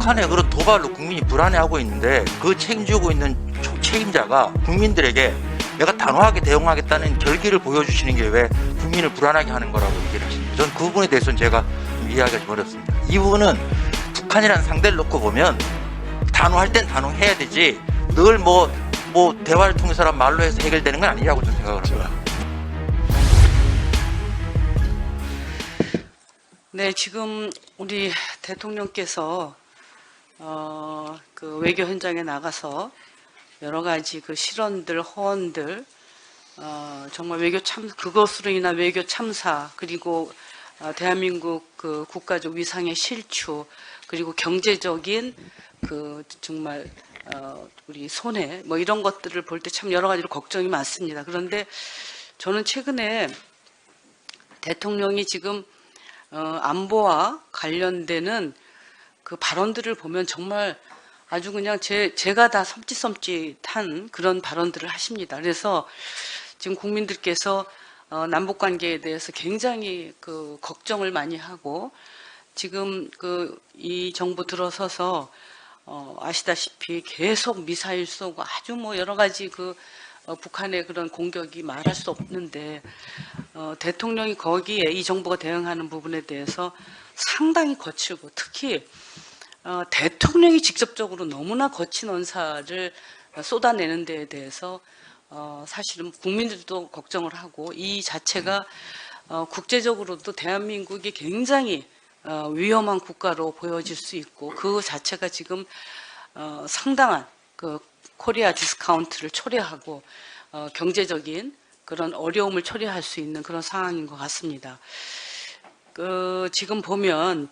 북한의 그런 도발로 국민이 불안해하고 있는데 그 책임지고 있는 책임자가 국민들에게 내가 단호하게 대응하겠다는 결기를 보여주시는 게 왜 국민을 불안하게 하는 거라고 얘기를 하십니다. 저는 그 부분에 대해서는 제가 좀 이해하기가 좀 어렵습니다. 이 부분은 북한이라는 상대를 놓고 보면 단호할 땐 단호해야 되지 늘 뭐 대화를 통해서란 말로 해서 해결되는 건 아니라고 저는 생각을 합니다. 네, 지금 우리 대통령께서 그 외교 현장에 나가서 여러 가지 그 실언들, 허언들, 정말 그것으로 인한 외교 참사, 그리고 대한민국 그 국가적 위상의 실추, 그리고 경제적인 그 정말 우리 손해, 뭐 이런 것들을 볼 때 참 여러 가지로 걱정이 많습니다. 그런데 저는 최근에 대통령이 지금 안보와 관련되는 그 발언들을 보면 정말 아주 그냥 제가 다 섬찟섬찟한 그런 발언들을 하십니다. 그래서 지금 국민들께서 남북 관계에 대해서 굉장히 그 걱정을 많이 하고 지금 이 정부 들어서서 아시다시피 계속 미사일 쏘고 아주 뭐 여러 가지 북한의 그런 공격이 말할 수 없는데 대통령이 거기에 이 정부가 대응하는 부분에 대해서 상당히 거칠고 특히 대통령이 직접적으로 너무나 거친 언사를 쏟아내는 데에 대해서 사실은 국민들도 걱정을 하고 이 자체가 국제적으로도 대한민국이 굉장히 위험한 국가로 보여질 수 있고 그 자체가 지금 상당한 그 코리아 디스카운트를 초래하고 경제적인 그런 어려움을 초래할 수 있는 그런 상황인 것 같습니다. 지금 보면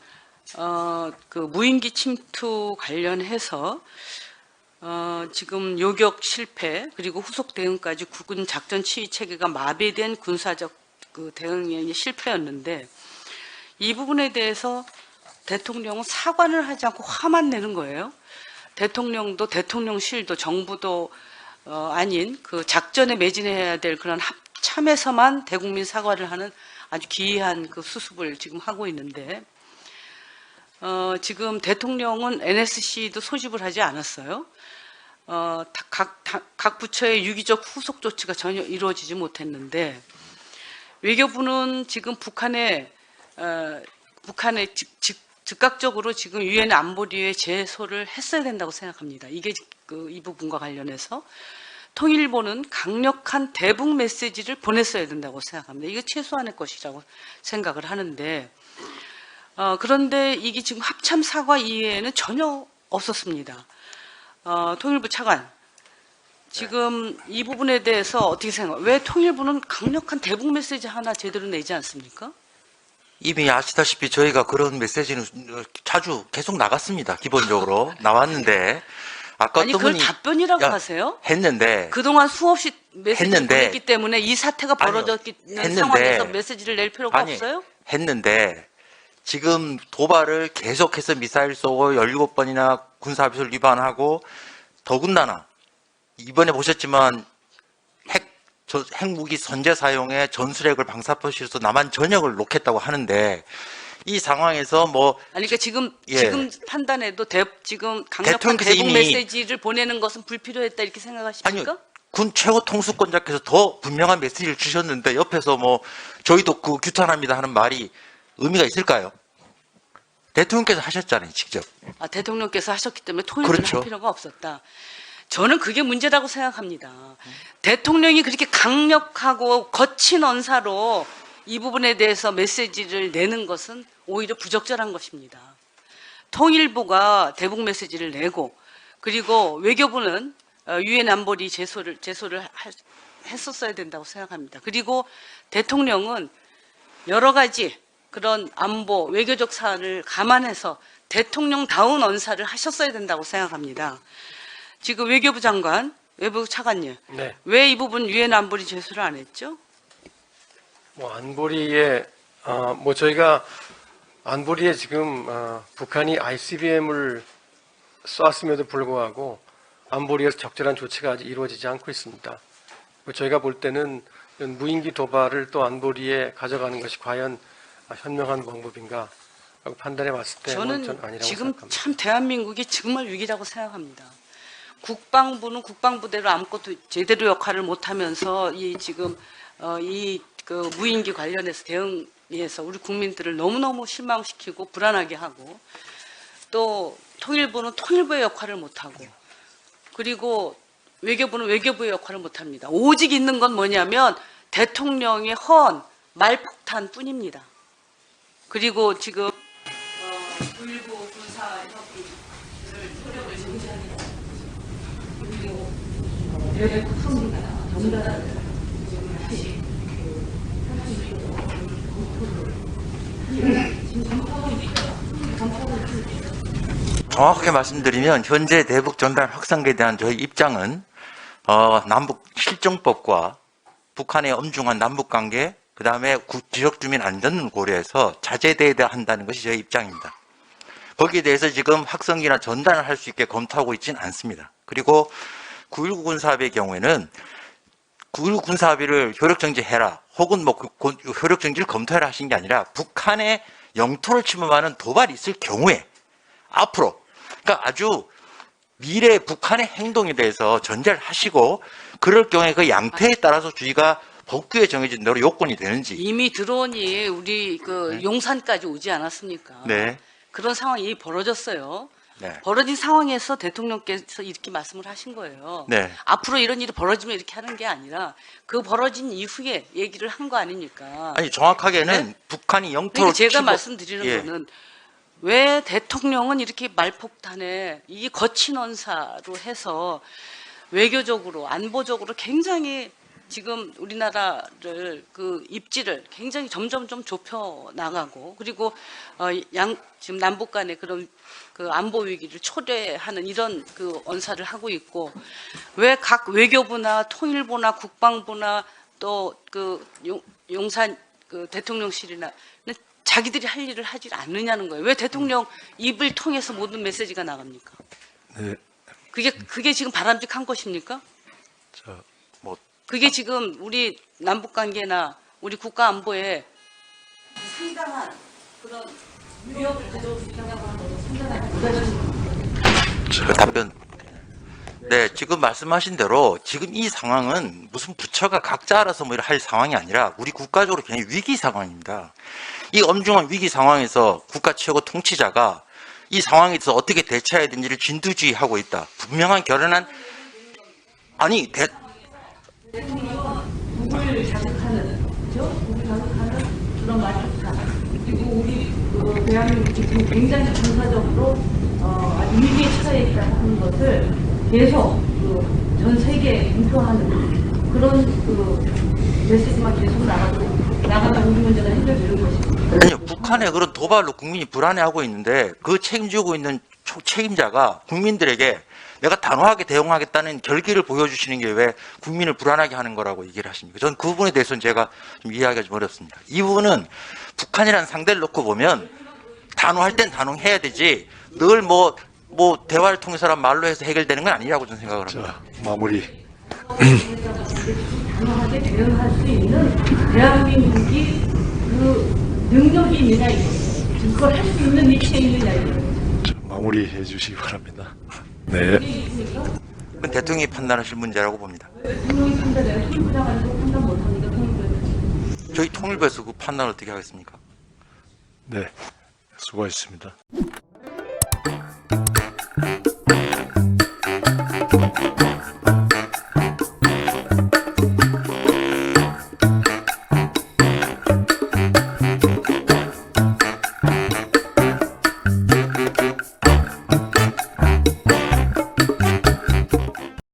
그 무인기 침투 관련해서 지금 요격 실패 그리고 후속 대응까지 국군 작전 지휘 체계가 마비된 군사적 그 대응이 실패였는데 이 부분에 대해서 대통령은 사과를 하지 않고 화만 내는 거예요. 대통령도 대통령실도 정부도 아닌 그 작전에 매진해야 될 그런 합참에서만 대국민 사과를 하는 아주 기이한 그 수습을 지금 하고 있는데 지금 대통령은 NSC도 소집을 하지 않았어요. 각 부처의 유기적 후속 조치가 전혀 이루어지지 못했는데 외교부는 지금 북한에 즉각적으로 지금 유엔 안보리에 제소를 했어야 된다고 생각합니다. 이게 이 부분과 관련해서 통일부는 강력한 대북 메시지를 보냈어야 된다고 생각합니다. 이게 최소한의 것이라고 생각을 하는데 그런데 이게 지금 합참 사과 이외에는 전혀 없었습니다. 통일부 차관 지금 이 부분에 대해서 어떻게 생각해요? 왜 통일부는 강력한 대북 메시지 하나 제대로 내지 않습니까? 이미 아시다시피 저희가 그런 메시지는 자주 계속 나갔습니다. 기본적으로 나왔는데 아까 아니 또 그걸 분이 답변이라고 하세요? 했는데 그동안 수없이 메시지를 했는데 보냈기 때문에 이 사태가 벌어졌기 상황에서 메시지를 낼 필요가 없어요? 했는데 지금 도발을 계속해서 미사일 쏘고 17번이나 군사합의서를 위반하고 더군다나 이번에 보셨지만 핵무기 선제 사용에 전술핵을 방사포실에서 남한 전역을 놓겠다고 하는데 이 상황에서 아니 그러니까 지금 판단해도 지금 강력한 대통령께서 대북 이미 메시지를 보내는 것은 불필요했다 이렇게 생각하십니까? 아니요. 군 최고 통수권자께서 더 분명한 메시지를 주셨는데 옆에서 저희도 규탄합니다 하는 말이 의미가 있을까요? 대통령께서 하셨잖아요, 직접. 대통령께서 하셨기 때문에 통일부는 그렇죠. 할 필요가 없었다. 저는 그게 문제라고 생각합니다. 대통령이 그렇게 강력하고 거친 언사로 이 부분에 대해서 메시지를 내는 것은 오히려 부적절한 것입니다. 통일부가 대북 메시지를 내고 그리고 외교부는 유엔 안보리 제소를 했었어야 된다고 생각합니다. 그리고 대통령은 여러 가지 그런 안보 외교적 사안을 감안해서 대통령다운 언사를 하셨어야 된다고 생각합니다. 지금 외교부 장관, 외교부 차관님, 네. 왜 이 부분 유엔 안보리 제소를 안 했죠? 안보리에 저희가 안보리에 지금 북한이 ICBM을 쐈음에도 불구하고 안보리에서 적절한 조치가 아직 이루어지지 않고 있습니다. 저희가 볼 때는 무인기 도발을 또 안보리에 가져가는 것이 과연 현명한 방법인가 판단해 봤을 때 저는 아니라고 지금 생각합니다. 참 대한민국이 정말 위기라고 생각합니다. 국방부는 국방부대로 아무것도 제대로 역할을 못하면서 이 지금 그 무인기 관련해서 대응해서 우리 국민들을 너무너무 실망시키고 불안하게 하고, 또 통일부는 통일부의 역할을 못하고, 그리고 외교부는 외교부의 역할을 못합니다. 오직 있는 건 뭐냐면 대통령의 허언, 말폭탄 뿐입니다. 그리고 지금 9.19 군사협의를 효력을 정지하겠다. 그리고 외교 국성기가 전달을 지금 다시 정확하게 말씀드리면 현재 대북 전단 확산기에 대한 저희 입장은 남북 실정법과 북한의 엄중한 남북 관계, 그 다음에 지역 주민 안전을 고려해서 자제돼야 한다는 것이 저희 입장입니다. 거기에 대해서 지금 확성기나 전단을 할 수 있게 검토하고 있지는 않습니다. 그리고 9.19 군사합의의 경우에는 9.19 군사합의를 효력정지해라, 혹은 뭐 효력정지를 검토해라 하신 게 아니라 북한의 영토를 침범하는 도발이 있을 경우에 앞으로, 그러니까 아주 미래 북한의 행동에 대해서 전제를 하시고, 그럴 경우에 그 양태에 따라서 주의가 법규에 정해진 대로 요건이 되는지. 이미 드론이 우리 용산까지 오지 않았습니까? 네. 그런 상황이 벌어졌어요. 네. 벌어진 상황에서 대통령께서 이렇게 말씀을 하신 거예요. 네. 앞으로 이런 일이 벌어지면 이렇게 하는 게 아니라 그 벌어진 이후에 얘기를 한 거 아닙니까? 아니, 정확하게는 네? 북한이 영토를 그러니까 제가 침범- 말씀드리는 예. 거는 왜 대통령은 이렇게 말폭탄에 이 거친 언사로 해서 외교적으로 안보적으로 굉장히 지금 우리나라를 그 입지를 굉장히 점점 좁혀 나가고, 그리고 지금 남북 간의 그런 그 안보 위기를 초래하는 이런 그 언사를 하고 있고, 왜 각 외교부나 통일부나 국방부나 또 그 용산 그 대통령실이나 자기들이 할 일을 하지 않느냐는 거예요. 왜 대통령 입을 통해서 모든 메시지가 나갑니까? 네, 그게 지금 바람직한 것입니까? 뭐 그게 지금 우리 남북 관계나 우리 국가 안보에 상당한 그런 위협을 가져올 수 있다고 하는 것은 상당한 부담입니다. 그 답변. 네, 지금 말씀하신 대로 지금 이 상황은 무슨 부처가 각자 알아서 뭐 할 상황이 아니라 우리 국가적으로 굉장히 위기 상황입니다. 이 엄중한 위기 상황에서 국가 최고 통치자가 이 상황에 있어서 어떻게 대처해야 되는지를 진두지휘하고 있다. 분명한 결연한, 아니, 북을 자극하는, 그렇죠? 북을 자극하는 그런 말폭탄. 그리고 우리 대한민국이 지금 굉장히 군사적으로 아주 위기에 처해 있다고 하는 것을 계속 전 세계에 공표하는 그런 메시지만 계속 나가면 우리 문제가 해결되는 것입니다. 아니요, 북한의 그런 도발로 국민이 불안해하고 있는데 그 책임지고 있는 책임자가 국민들에게 내가 단호하게 대응하겠다는 결기를 보여주시는 게 왜 국민을 불안하게 하는 거라고 얘기를 하십니까? 저는 그 부분에 대해서는 제가 좀 이해하기가 좀 어렵습니다. 이 부분은 북한이라는 상대를 놓고 보면 단호할 땐 단호해야 되지, 늘 뭐 대화를 통해서란 말로 해서 해결되는 건 아니라고 저는 생각을 합니다. 자, 마무리. 단호하게 대응할 수 있는 대한민국이 그 능력이 있느냐 이거예요. 그걸 할 수 있는 위치에 있느냐 이거예요. 자, 마무리해 주시기 바랍니다. 네. 그건 대통령이 판단하실 문제라고 봅니다. 대통령이 판단해요. 통일부장 아니고 판단 못하니까 통일부에서. 저희 통일부에서 그 판단을 어떻게 하겠습니까? 네. 수고하셨습니다.